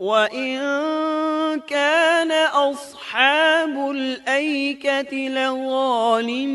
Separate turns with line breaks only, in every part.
وَإِن كَانَ أَصْحَابُ الْأَيْكَةِ لَظَالِمِينَ،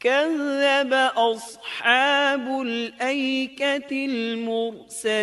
كَذَّبَ أَصْحَابُ الْأَيْكَةِ الْمُرْسَلِينَ،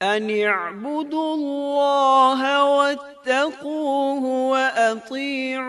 أَنِ اعْبُدُوا اللَّهَ وَاتَّقُوهُ وَأَطِيعُونِ،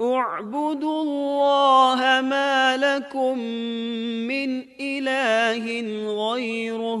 اعْبُدُوا اللَّهَ مَا لَكُم مِّنْ إِلَٰهٍ غَيْرُهُ،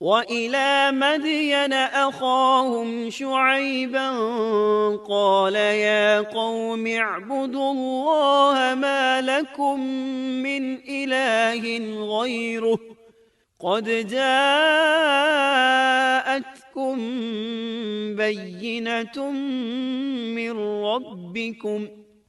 وَإِلَى مَدْيَنَ أَخَاهُمْ شُعَيْبًا قَالَ يَا قَوْمِ اعْبُدُوا اللَّهَ مَا لَكُم مِّنْ إِلَٰهٍ غَيْرُهُ قَدْ جَاءَتْكُم بَيِّنَةٌ مِّن رَّبِّكُمْ،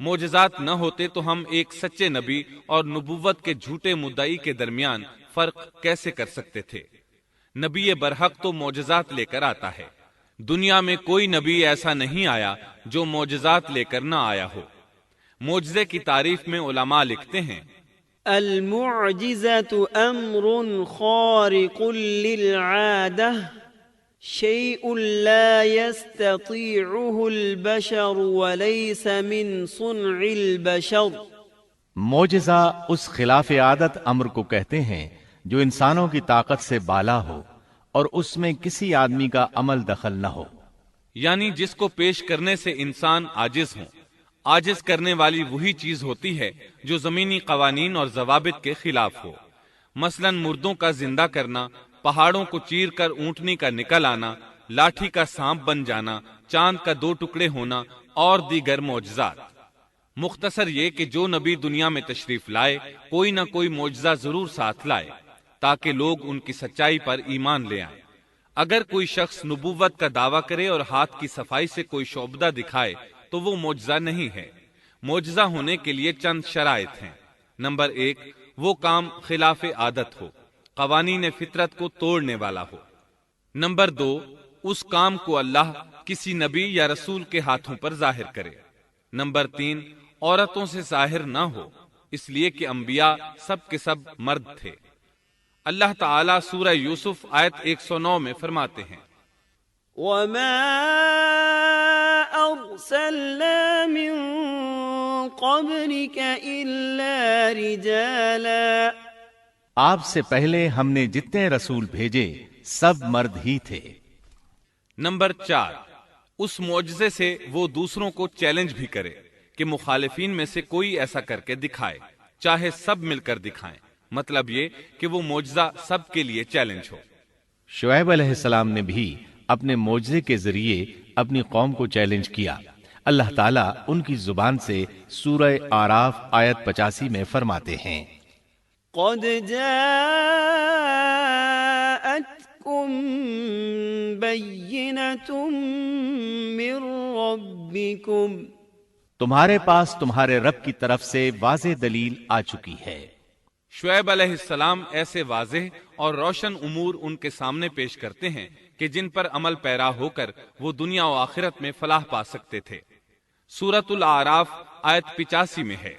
معجزات نہ ہوتے تو ہم ایک سچے نبی اور نبوت کے جھوٹے مدعی کے درمیان فرق کیسے کر سکتے تھے؟ نبی برحق تو معجزات لے کر آتا ہے، دنیا میں کوئی نبی ایسا نہیں آیا جو معجزات لے کر نہ آیا ہو۔ معجزے کی تعریف میں علماء لکھتے ہیں،
المعجزة أمر خارق للعادة شيء لا يستطيعه البشر وليس من صنع البشر۔
معجزہ اس خلاف عادت امر کو کہتے ہیں جو انسانوں کی طاقت سے بالا ہو اور اس میں کسی آدمی کا عمل دخل نہ ہو،
یعنی جس کو پیش کرنے سے انسان عاجز ہوں۔ عاجز کرنے والی وہی چیز ہوتی ہے جو زمینی قوانین اور ضوابط کے خلاف ہو، مثلا مردوں کا زندہ کرنا، پہاڑوں کو چیر کر اونٹنی کا نکل آنا، لاٹھی کا سانپ بن جانا، چاند کا 2 ٹکڑے ہونا اور دیگر معجزات۔ مختصر یہ کہ جو نبی دنیا میں تشریف لائے کوئی نہ کوئی معجزہ ضرور ساتھ لائے تاکہ لوگ ان کی سچائی پر ایمان لے آئیں۔ اگر کوئی شخص نبوت کا دعویٰ کرے اور ہاتھ کی صفائی سے کوئی شعبدہ دکھائے تو وہ معجزہ نہیں ہے۔ معجزہ ہونے کے لیے چند شرائط ہیں۔ نمبر 1، وہ کام خلاف عادت ہو، قوانین فطرت کو توڑنے والا ہو۔ نمبر 2، اس کام کو اللہ کسی نبی یا رسول کے ہاتھوں پر ظاہر کرے۔ نمبر 3، عورتوں سے ظاہر نہ ہو، اس لیے کہ انبیاء سب کے سب مرد تھے۔ اللہ تعالیٰ سورہ یوسف آیت 109 میں فرماتے ہیں،
وَمَا أَرْسَلْنَا مِن قَبْلِكَ إِلَّا رِجَالًا۔
آپ سے پہلے ہم نے جتنے رسول بھیجے سب مرد ہی تھے۔
نمبر 4، اس معجزے سے وہ دوسروں کو چیلنج بھی کرے کہ مخالفین میں سے کوئی ایسا کر کے دکھائے، چاہے سب مل کر دکھائیں، مطلب یہ کہ وہ معجزہ سب کے لیے چیلنج ہو۔
شعیب علیہ السلام نے بھی اپنے معجزے کے ذریعے اپنی قوم کو چیلنج کیا۔ اللہ تعالیٰ ان کی زبان سے سورہ آراف آیت 85 میں فرماتے ہیں،
قد جاءتكم بينة من ربكم،
تمہارے پاس تمہارے رب کی طرف سے واضح دلیل آ چکی ہے۔
شعیب علیہ السلام ایسے واضح اور روشن امور ان کے سامنے پیش کرتے ہیں کہ جن پر عمل پیرا ہو کر وہ دنیا و آخرت میں فلاح پا سکتے تھے۔ سورۃ الاعراف آیت 85 میں ہے،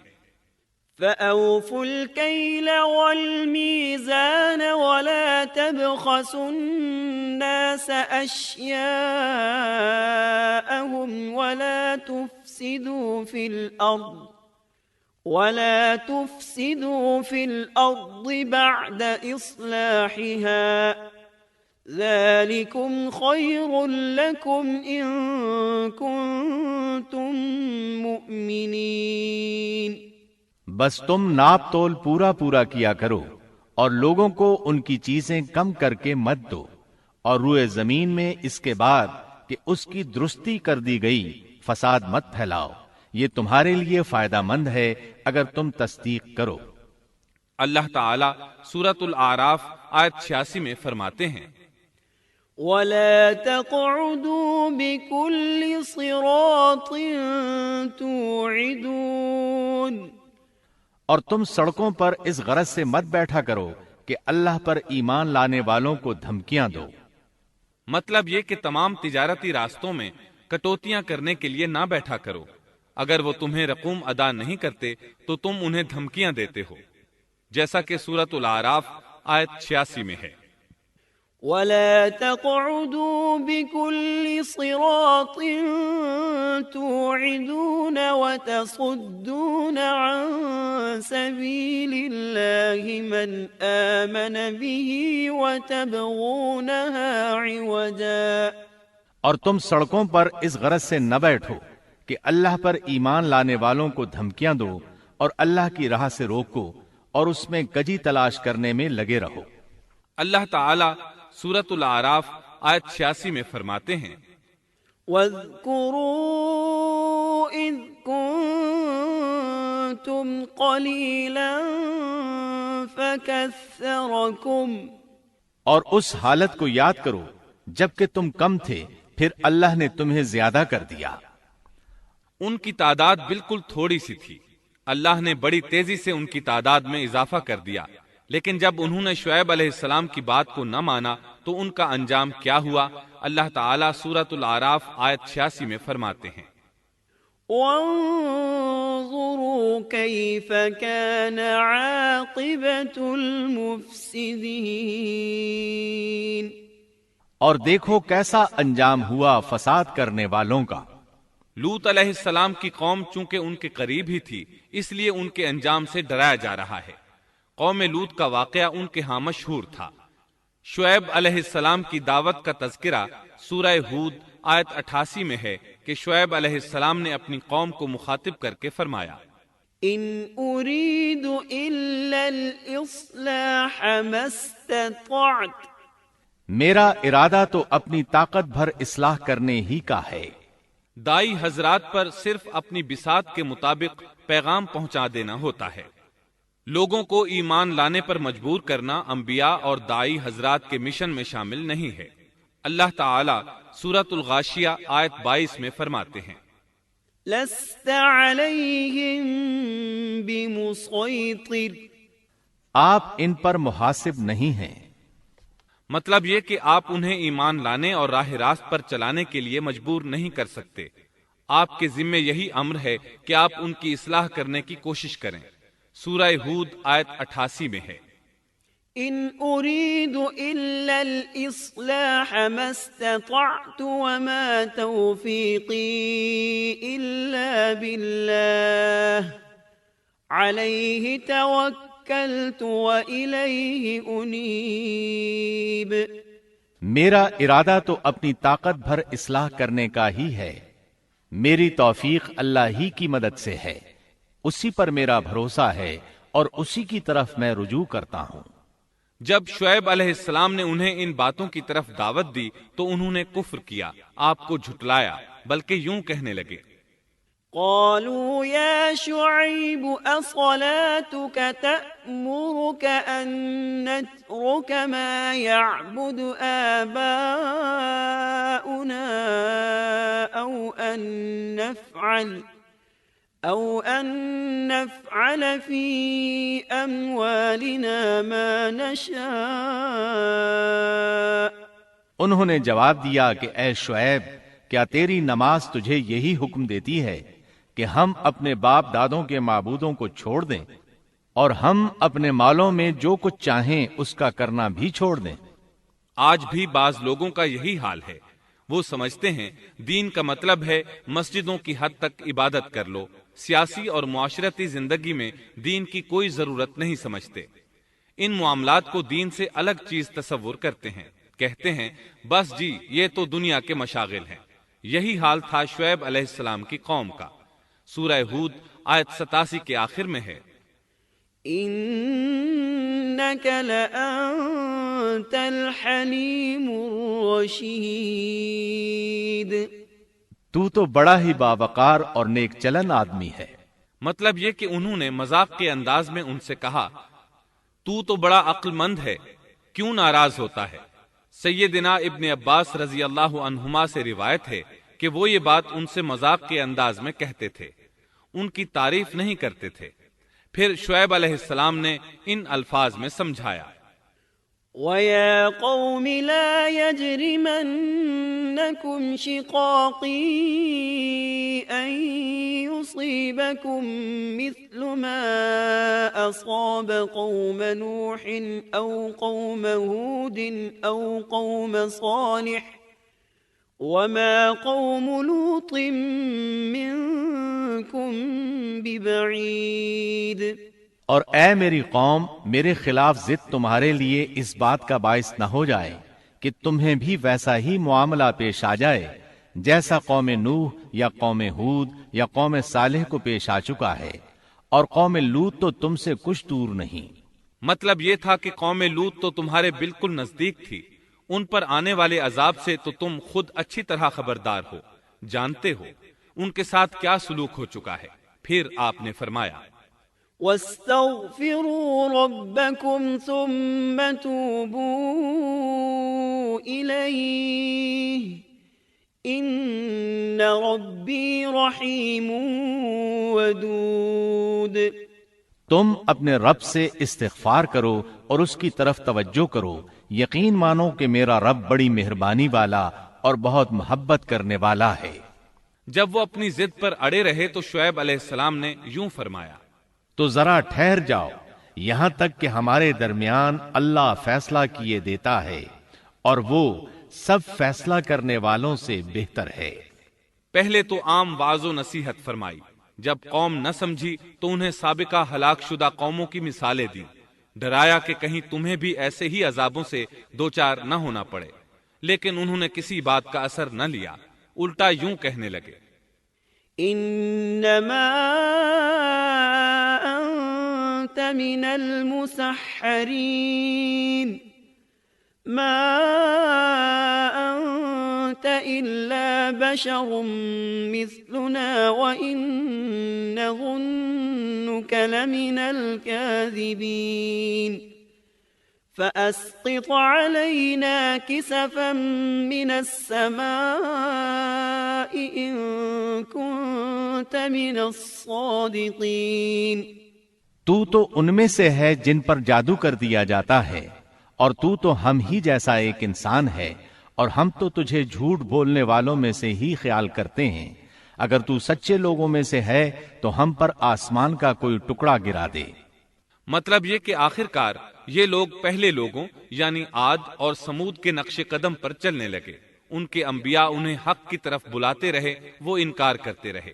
فَأَوْفُوا الْكَيْلَ وَالْمِيزَانَ وَلَا تَبْخَسُوا النَّاسَ أَشْيَاءَهُمْ وَلَا تُفْسِدُوا فِي الْأَرْضِ بَعْدَ إِصْلَاحِهَا ذَلِكُمْ خَيْرٌ لَكُمْ إِن كُنتُم مُؤْمِنِينَ۔
بس تم ناپ تول پورا کیا کرو اور لوگوں کو ان کی چیزیں کم کر کے مت دو، اور روئے زمین میں اس کے بعد کہ اس کی درستی کر دی گئی فساد مت پھیلاؤ، یہ تمہارے لیے فائدہ مند ہے اگر تم تصدیق کرو۔
اللہ تعالیٰ سورۃ الاعراف آیت 86 میں فرماتے ہیں،
وَلَا تَقْعُدُوا بِكُلِّ صِرَاطٍ تُوعِدُونَ،
اور تم سڑکوں پر اس غرض سے مت بیٹھا کرو کہ اللہ پر ایمان لانے والوں کو دھمکیاں دو۔
مطلب یہ کہ تمام تجارتی راستوں میں کٹوتیاں کرنے کے لیے نہ بیٹھا کرو، اگر وہ تمہیں رقوم ادا نہیں کرتے تو تم انہیں دھمکیاں دیتے ہو، جیسا کہ سورۃ الاعراف آیت 86 میں ہے،
وَلَا تَقْعُدُوا بِكُلِّ صِرَاطٍ تُوعِدُونَ وَتَصُدُّونَ عَن سَبِيلِ اللَّهِ مَنْ آمَنَ بِهِ وَتَبْغُونَهَا عِوَجًا،
اور تم سڑکوں پر اس غرض سے نہ بیٹھو کہ اللہ پر ایمان لانے والوں کو دھمکیاں دو اور اللہ کی راہ سے روکو اور اس میں کجی تلاش کرنے میں لگے رہو۔
اللہ تعالیٰ سورۃ الاعراف آیت 86 میں فرماتے ہیں،
وَاذْكُرُوا إِذْ كُنتُمْ قَلِيلًا فَكَثَّرَكُمْ،
اور اس حالت کو یاد کرو جبکہ تم کم تھے پھر اللہ نے تمہیں زیادہ کر دیا۔
ان کی تعداد بالکل تھوڑی سی تھی، اللہ نے بڑی تیزی سے ان کی تعداد میں اضافہ کر دیا، لیکن جب انہوں نے شعیب علیہ السلام کی بات کو نہ مانا تو ان کا انجام کیا ہوا؟ اللہ تعالیٰ سورۃ الاعراف آیت 86 میں فرماتے ہیں،
وانظروا كيف كان عاقبة المفسدين،
اور دیکھو کیسا انجام ہوا فساد کرنے والوں کا۔
لوط علیہ السلام کی قوم چونکہ ان کے قریب ہی تھی، اس لیے ان کے انجام سے ڈرایا جا رہا ہے۔ قوم لوط کا واقعہ ان کے ہاں مشہور تھا۔ شعیب علیہ السلام کی دعوت کا تذکرہ سورہ ہود آیت 88 میں ہے کہ شعیب علیہ السلام نے اپنی قوم کو مخاطب کر کے فرمایا،
ان اريد الا الاصلاح ما استطعت،
میرا ارادہ تو اپنی طاقت بھر اصلاح کرنے ہی کا ہے۔
دائی حضرات پر صرف اپنی بساط کے مطابق پیغام پہنچا دینا ہوتا ہے۔ لوگوں کو ایمان لانے پر مجبور کرنا انبیاء اور دائی حضرات کے مشن میں شامل نہیں ہے۔ اللہ تعالیٰ سورۃ الغاشیہ آیت 22 میں فرماتے ہیں،
لست عليهم بمسيطر،
آپ ان پر محاسب نہیں ہیں۔
مطلب یہ کہ آپ انہیں ایمان لانے اور راہ راست پر چلانے کے لیے مجبور نہیں کر سکتے۔ آپ کے ذمے یہی امر ہے کہ آپ ان کی اصلاح کرنے کی کوشش کریں۔ سورہ ہود آیت 88 میں ہے،
ان اريد الا الاصلاح ما استطعت وما توفيقي الا بالله عليه توكلت واليه انيب،
میرا ارادہ تو اپنی طاقت بھر اصلاح کرنے کا ہی ہے، میری توفیق اللہ ہی کی مدد سے ہے، اسی پر میرا بھروسہ ہے اور اسی کی طرف میں رجوع کرتا ہوں۔
جب شعیب علیہ السلام نے انہیں ان باتوں کی طرف دعوت دی تو انہوں نے کفر کیا، آپ کو جھٹلایا، بلکہ یوں کہنے لگے،
قالوا يا شعيب أصلاتك تأمرك أن نترك ما يعبد آباؤنا أو أن نفعل في أموالنا ما نشاء۔
انہوں نے جواب دیا کہ اے شعیب، کیا تیری نماز تجھے یہی حکم دیتی ہے کہ ہم اپنے باپ دادوں کے معبودوں کو چھوڑ دیں اور ہم اپنے مالوں میں جو کچھ چاہیں اس کا کرنا بھی چھوڑ دیں؟
آج بھی بعض لوگوں کا یہی حال ہے۔ وہ سمجھتے ہیں دین کا مطلب ہے مسجدوں کی حد تک عبادت کر لو، سیاسی اور معاشرتی زندگی میں دین کی کوئی ضرورت نہیں سمجھتے۔ ان معاملات کو دین سے الگ چیز تصور کرتے ہیں، کہتے ہیں بس جی یہ تو دنیا کے مشاغل ہیں۔ یہی حال تھا شعیب علیہ السلام کی قوم کا۔ سورہ ہود آیت 87 کے آخر میں ہے،
إنك لأنت الحليم الرشيد،
تو تو بڑا ہی باوقار اور نیک چلن آدمی ہے۔
مطلب یہ کہ انہوں نے مذاق کے انداز میں ان سے کہا، تو تو بڑا عقل مند ہے، کیوں ناراض ہوتا ہے؟ سیدنا ابن عباس رضی اللہ عنہما سے روایت ہے کہ وہ یہ بات ان سے مذاق کے انداز میں کہتے تھے، ان کی تعریف نہیں کرتے تھے۔ پھر شعیب علیہ السلام نے ان الفاظ میں سمجھایا،
وَيَا قَوْمِ لَا يَجْرِمَنَّكُمْ شِقَاقِي أَن يُصِيبَكُم مِّثْلُ مَا أَصَابَ قَوْمَ نُوحٍ أَوْ قَوْمَ هُودٍ أَوْ قَوْمَ صَالِحٍ وَمَا قَوْمُ لُوطٍ مِّنكُم بِبَعِيدٍ۔
اور اے میری قوم، میرے خلاف ضد تمہارے لیے اس بات کا باعث نہ ہو جائے کہ تمہیں بھی ویسا ہی معاملہ پیش آ جائے جیسا قوم نوح یا قوم ہود یا قوم صالح کو پیش آ چکا ہے، اور قوم لوط تو تم سے کچھ دور نہیں۔
مطلب یہ تھا کہ قوم لوط تو تمہارے بالکل نزدیک تھی، ان پر آنے والے عذاب سے تو تم خود اچھی طرح خبردار ہو، جانتے ہو ان کے ساتھ کیا سلوک ہو چکا ہے۔ پھر آپ نے فرمایا،
وَاسْتَغْفِرُوا رَبَّكُمْ ثُمَّ تُوبُوا إِلَيْهِ ان ربی رحیم ودود۔
تم اپنے رب سے استغفار کرو اور اس کی طرف توجہ کرو، یقین مانو کہ میرا رب بڑی مہربانی والا اور بہت محبت کرنے والا ہے۔
جب وہ اپنی ضد پر اڑے رہے تو شعیب علیہ السلام نے یوں فرمایا،
تو ذرا ٹھہر جاؤ یہاں تک کہ ہمارے درمیان اللہ فیصلہ کیے دیتا ہے، اور وہ سب فیصلہ کرنے والوں سے بہتر ہے۔
پہلے تو عام واعظ و نصیحت فرمائی، جب قوم نہ سمجھی تو انہیں سابقہ ہلاک شدہ قوموں کی مثالیں دیں، ڈرایا کہ کہیں تمہیں بھی ایسے ہی عذابوں سے دوچار نہ ہونا پڑے، لیکن انہوں نے کسی بات کا اثر نہ لیا، الٹا یوں کہنے لگے،
انما انت من المسحرین ما انت الا بشر مثلنا وان نظنك لمن الكاذبین فأسقط علينا كسفا من السماء إن كنت من الصادقين۔
تو ان میں سے ہے جن پر جادو کر دیا جاتا ہے، اور تو ہم ہی جیسا ایک انسان ہے، اور ہم تو تجھے جھوٹ بولنے والوں میں سے ہی خیال کرتے ہیں۔ اگر تو سچے لوگوں میں سے ہے تو ہم پر آسمان کا کوئی ٹکڑا گرا دے۔
مطلب یہ کہ آخرکار یہ لوگ پہلے لوگوں یعنی عاد اور سمود کے نقش قدم پر چلنے لگے، ان کے انبیاء انہیں حق کی طرف بلاتے رہے، وہ انکار کرتے رہے،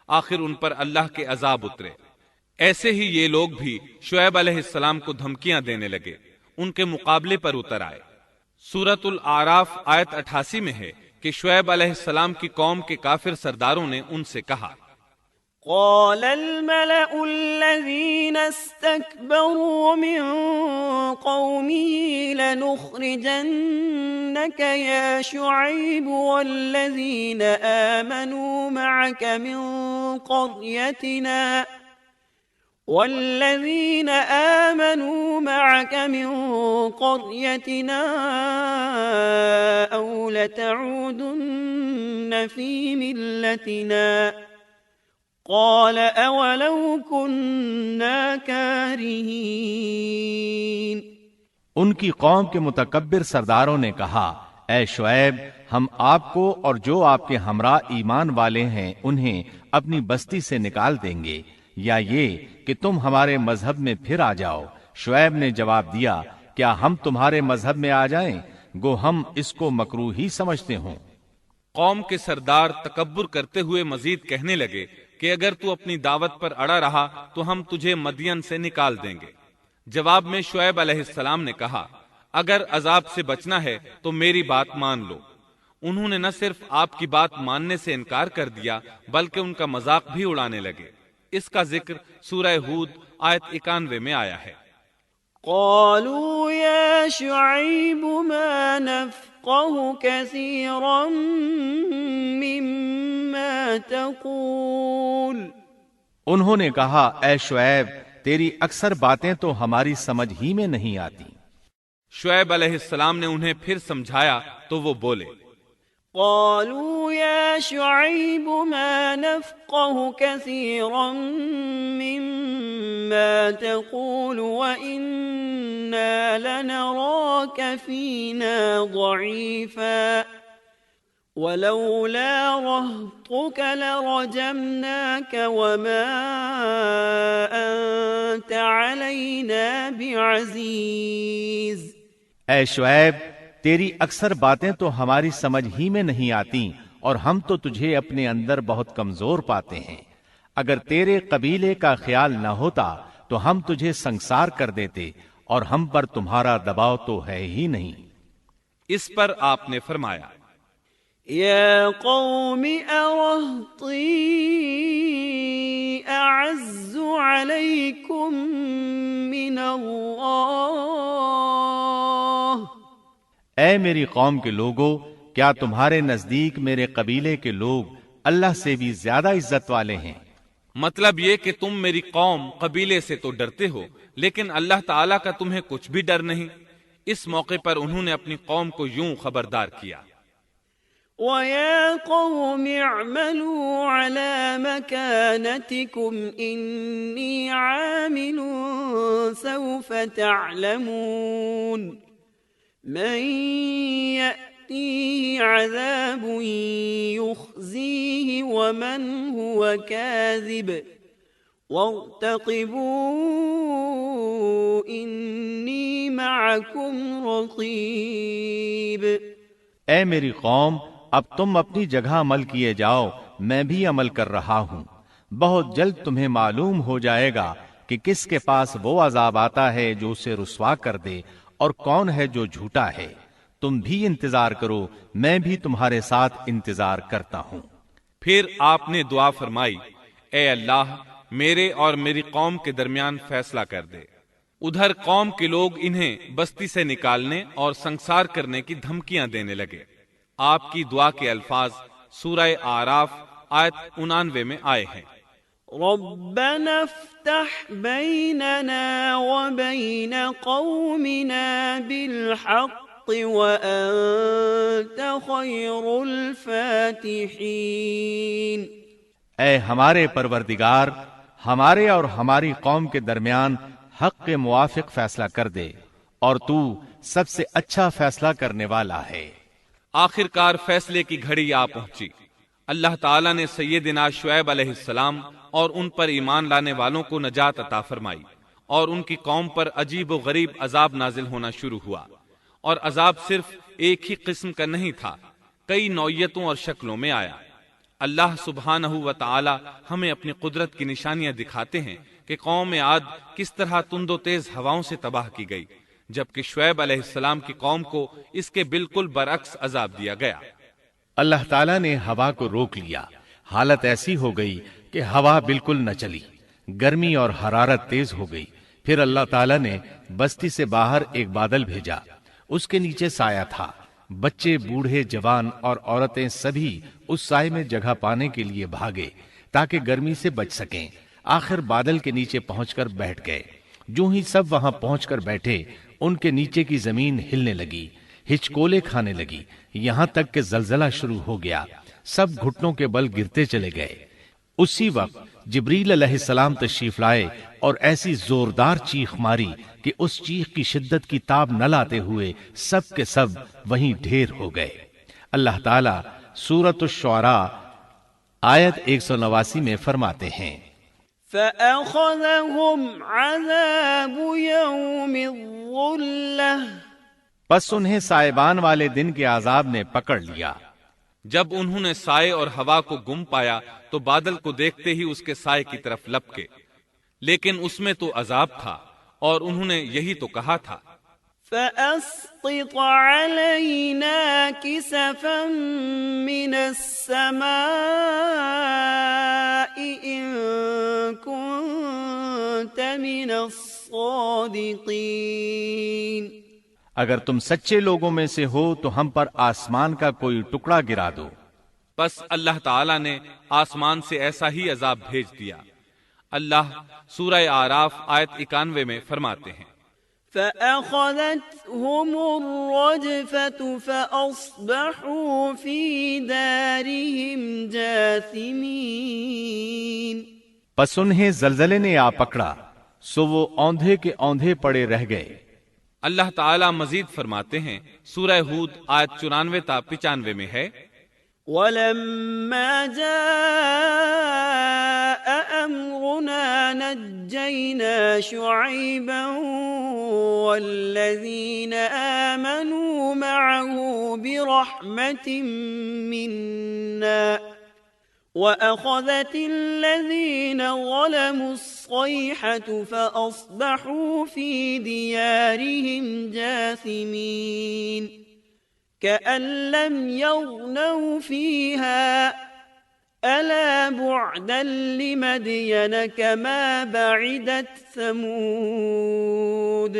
آخر ان پر اللہ کے عذاب اترے۔ ایسے ہی یہ لوگ بھی شعیب علیہ السلام کو دھمکیاں دینے لگے، ان کے مقابلے پر اتر آئے۔ سورۃ الاعراف آیت 88 میں ہے کہ شعیب علیہ السلام کی قوم کے کافر سرداروں نے ان سے کہا،
قال الملأ الذين استكبروا من قومه لنخرجنك يا شعيب والذين آمنوا معك من قريتنا أو لتعودن في ملتنا قال اولو كنا كارهين۔
ان کی قوم کے متکبر سرداروں نے کہا، اے شعیب، ہم آپ کو اور جو آپ کے ہمراہ ایمان والے ہیں انہیں اپنی بستی سے نکال دیں گے، یا یہ کہ تم ہمارے مذہب میں پھر آ جاؤ۔ شعیب نے جواب دیا، کیا ہم تمہارے مذہب میں آ جائیں؟ گو ہم اس کو مکروہ ہی سمجھتے ہوں۔
قوم کے سردار تکبر کرتے ہوئے مزید کہنے لگے کہ اگر تو اپنی دعوت پر اڑا رہا تو ہم تجھے مدین سے نکال دیں گے۔ جواب میں شعیب علیہ السلام نے کہا، اگر عذاب سے بچنا ہے تو میری بات مان لو۔ انہوں نے نہ صرف آپ کی بات ماننے سے انکار کر دیا بلکہ ان کا مذاق بھی اڑانے لگے۔ اس کا ذکر سورہ ہود آیت 91 میں آیا ہے۔
قالوا يا شعيب ما نفقه كثيرا مما تقول۔
انہوں نے کہا، اے شعیب، تیری اکثر باتیں تو ہماری سمجھ ہی میں نہیں آتی۔
شعیب علیہ السلام نے انہیں پھر سمجھایا تو وہ بولے،
قالوا يا شعيب ما نفقه كثيرا مما تقول وإنا لنراك فينا ضعيفا ولولا رهطك لرجمناك وما أنت علينا بعزيز۔
اے شعیب، تیری اکثر باتیں تو ہماری سمجھ ہی میں نہیں آتی، اور ہم تو تجھے اپنے اندر بہت کمزور پاتے ہیں۔ اگر تیرے قبیلے کا خیال نہ ہوتا تو ہم تجھے سنسار کر دیتے، اور ہم پر تمہارا دباؤ تو ہے ہی نہیں۔
اس پر آپ نے فرمایا،
یا قوم ارہطی اعز علیکم من اللہ۔
اے میری قوم کے لوگو، کیا تمہارے نزدیک میرے قبیلے کے لوگ اللہ سے بھی زیادہ عزت والے ہیں؟
مطلب یہ کہ تم میری قوم قبیلے سے تو ڈرتے ہو لیکن اللہ تعالیٰ کا تمہیں کچھ بھی ڈر نہیں۔ اس موقع پر انہوں نے اپنی قوم کو یوں خبردار کیا،
وَيَا قَوْمِ اعْمَلُوا عَلَى مَكَانَتِكُمْ إِنِّي عَامِلٌ سَوْفَ تَعْلَمُونَ مَن يَأْتِيهِ عَذَابٌ يُخْزِيهِ وَمَنْ هُوَ كَاذِبٌ وَارْتَقِبُوا إِنِّي مَعَكُمْ رَقِيبٌ۔
اے میری قوم، اب تم اپنی جگہ عمل کیے جاؤ، میں بھی عمل کر رہا ہوں۔ بہت جلد تمہیں معلوم ہو جائے گا کہ کس کے پاس وہ عذاب آتا ہے جو اسے رسوا کر دے اور کون ہے جو جھوٹا ہے۔ تم بھی انتظار کرو، میں بھی تمہارے ساتھ انتظار کرتا ہوں۔
پھر آپ نے دعا فرمائی، اے اللہ میرے اور میری قوم کے درمیان فیصلہ کر دے۔ ادھر قوم کے لوگ انہیں بستی سے نکالنے اور سنسار کرنے کی دھمکیاں دینے لگے۔ آپ کی دعا کے الفاظ سورہ اعراف آیت 99 میں آئے ہیں۔
ربنا افتح بیننا وبین قومنا بالحق وانت خیر الفاتحین۔
اے ہمارے پروردگار، ہمارے اور ہماری قوم کے درمیان حق کے موافق فیصلہ کر دے، اور تو سب سے اچھا فیصلہ کرنے والا ہے۔
آخر کار فیصلے کی گھڑی آ پہنچی۔ اللہ تعالیٰ نے سیدنا شعیب علیہ السلام اور ان پر ایمان لانے والوں کو نجات عطا فرمائی، اور ان کی قوم پر عجیب و غریب عذاب نازل ہونا شروع ہوا، اور عذاب صرف ایک ہی قسم کا نہیں تھا، کئی نوعیتوں اور شکلوں میں آیا۔ اللہ سبحانہ و تعالی ہمیں اپنی قدرت کی نشانیاں دکھاتے ہیں کہ قوم عاد کس طرح تند و تیز ہواؤں سے تباہ کی گئی، جبکہ شعیب علیہ السلام کی قوم کو اس کے بالکل برعکس عذاب دیا گیا۔
اللہ تعالیٰ نے ہوا کو روک لیا، حالت ایسی ہو گئی کہ ہوا بالکل نہ چلی، گرمی اور حرارت تیز ہو گئی۔ پھر اللہ تعالیٰ نے بستی سے باہر ایک بادل بھیجا، اس کے نیچے سایہ تھا، بچے، بوڑھے، جوان اور عورتیں سبھی اس سائے میں جگہ پانے کے لیے بھاگے تاکہ گرمی سے بچ سکیں۔ آخر بادل کے نیچے پہنچ کر بیٹھ گئے۔ جو ہی سب وہاں پہنچ کر بیٹھے، ان کے نیچے کی زمین ہلنے لگی، ہچکولے کھانے لگی، یہاں تک کہ زلزلہ شروع ہو گیا۔ سب گھٹنوں کے بل گرتے چلے گئے۔ اسی وقت جبریل علیہ السلام تشریف لائے اور ایسی زوردار چیخ ماری کہ اس چیخ کی شدت کی تاب نہ لاتے ہوئے سب کے سب وہیں ڈھیر ہو گئے۔ اللہ تعالیٰ سورۃ الشعراء آیت 189 میں فرماتے ہیں،
فَأَخَذَهُمْ عَذَابُ يَوْمِ الظُّلَّةِ،
پس انہیں سائبان والے دن کے عذاب نے پکڑ لیا۔
جب انہوں نے سائے اور ہوا کو گم پایا تو بادل کو دیکھتے ہی اس کے سائے کی طرف لپکے، لیکن اس میں تو عذاب تھا، اور انہوں نے یہی تو کہا تھا،
فَأَسْقِطْ عَلَيْنَا كِسَفًا مِّنَ السَّمَاءِ إِن كُنتَ مِنَ الصَّادِقِينَ۔
اگر تم سچے لوگوں میں سے ہو تو ہم پر آسمان کا کوئی ٹکڑا گرا دو۔
بس اللہ تعالیٰ نے آسمان سے ایسا ہی عذاب بھیج دیا۔ اللہ سورہ اعراف آیت 91 میں فرماتے ہیں،
فَأَخَذَتْهُمُ الرَّجْفَةُ فَأَصْبَحُوا فِي دَارِهِمْ جَاثِمِينَ۔
پس انہیں زلزلے نے آ پکڑا، سو وہ اوندھے کے اوندھے پڑے رہ گئے۔
اللہ تعالیٰ مزید فرماتے ہیں، سورہ ہود آیت 94 تا 95 میں ہے،
وَلَمَّا جَاءَ أَمْرُنَا نَجَّيْنَا شُعَيْبًا وَالَّذِينَ آمَنُوا مَعَهُ بِرَحْمَةٍ مِّنَّا وَأَخَذَتِ الَّذِينَ ظَلَمُوا الصَّيْحَةُ فَأَصْبَحُوا فِي دِيَارِهِمْ جَاثِمِينَ كَأَن لَّمْ يَغْنَوْا فِيهَا أَلَا بُعْدًا لِّمَدْيَنَ كَمَا بَعِدَتْ ثَمُودُ۔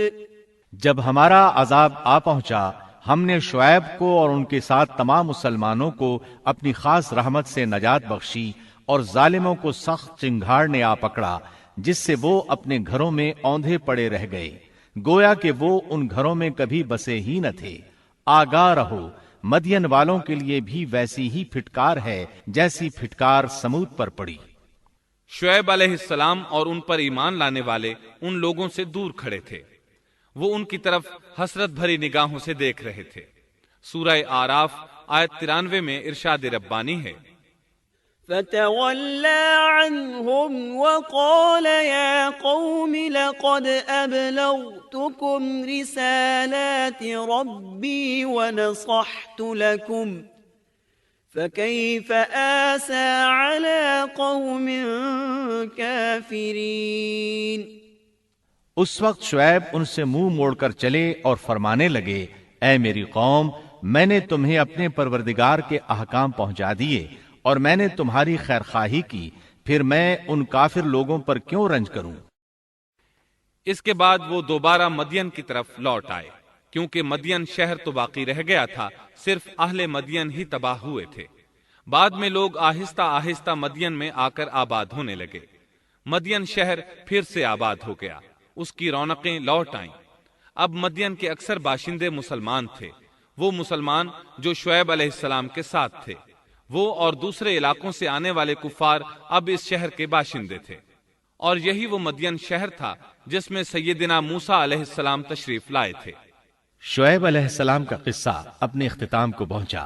جب ہمارا عذاب آ پہنچا، ہم نے شعیب کو اور ان کے ساتھ تمام مسلمانوں کو اپنی خاص رحمت سے نجات بخشی، اور ظالموں کو سخت چنگھاڑ نے آ پکڑا جس سے وہ اپنے گھروں میں اوندھے پڑے رہ گئے، گویا کہ وہ ان گھروں میں کبھی بسے ہی نہ تھے۔ آگاہ رہو، مدین والوں کے لیے بھی ویسی ہی پھٹکار ہے جیسی پھٹکار سمود پر پڑی۔
شعیب علیہ السلام اور ان پر ایمان لانے والے ان لوگوں سے دور کھڑے تھے، وہ ان کی طرف حسرت بھری نگاہوں سے دیکھ رہے تھے۔ سورہ آراف آیت 93 میں ارشاد ربانی ہے،
فتولى عنهم وقال يا قوم لقد أبلغتكم رسالات ربي ونصحت لكم فكيف آسى على قوم كافرين۔
اس وقت شعیب ان سے منہ موڑ کر چلے اور فرمانے لگے، اے میری قوم، میں نے تمہیں اپنے پروردگار کے احکام پہنچا دیے اور میں نے تمہاری خیر خواہی کی، پھر میں ان کافر لوگوں پر کیوں رنج کروں؟
اس کے بعد وہ دوبارہ مدین کی طرف لوٹ آئے، کیونکہ مدین شہر تو باقی رہ گیا تھا، صرف اہل مدین ہی تباہ ہوئے تھے۔ بعد میں لوگ آہستہ آہستہ مدین میں آ کر آباد ہونے لگے۔ مدین شہر پھر سے آباد ہو گیا، اس کی رونقیں لوٹ آئیں۔ اب مدین کے اکثر باشندے مسلمان تھے، وہ مسلمان جو شعیب علیہ السلام کے ساتھ تھے۔ وہ اور دوسرے علاقوں سے آنے والے کفار اب اس شہر کے باشندے تھے، اور یہی وہ مدین شہر تھا جس میں سیدنا موسیٰ علیہ السلام تشریف لائے تھے۔
شعیب علیہ السلام کا قصہ اپنے اختتام کو پہنچا۔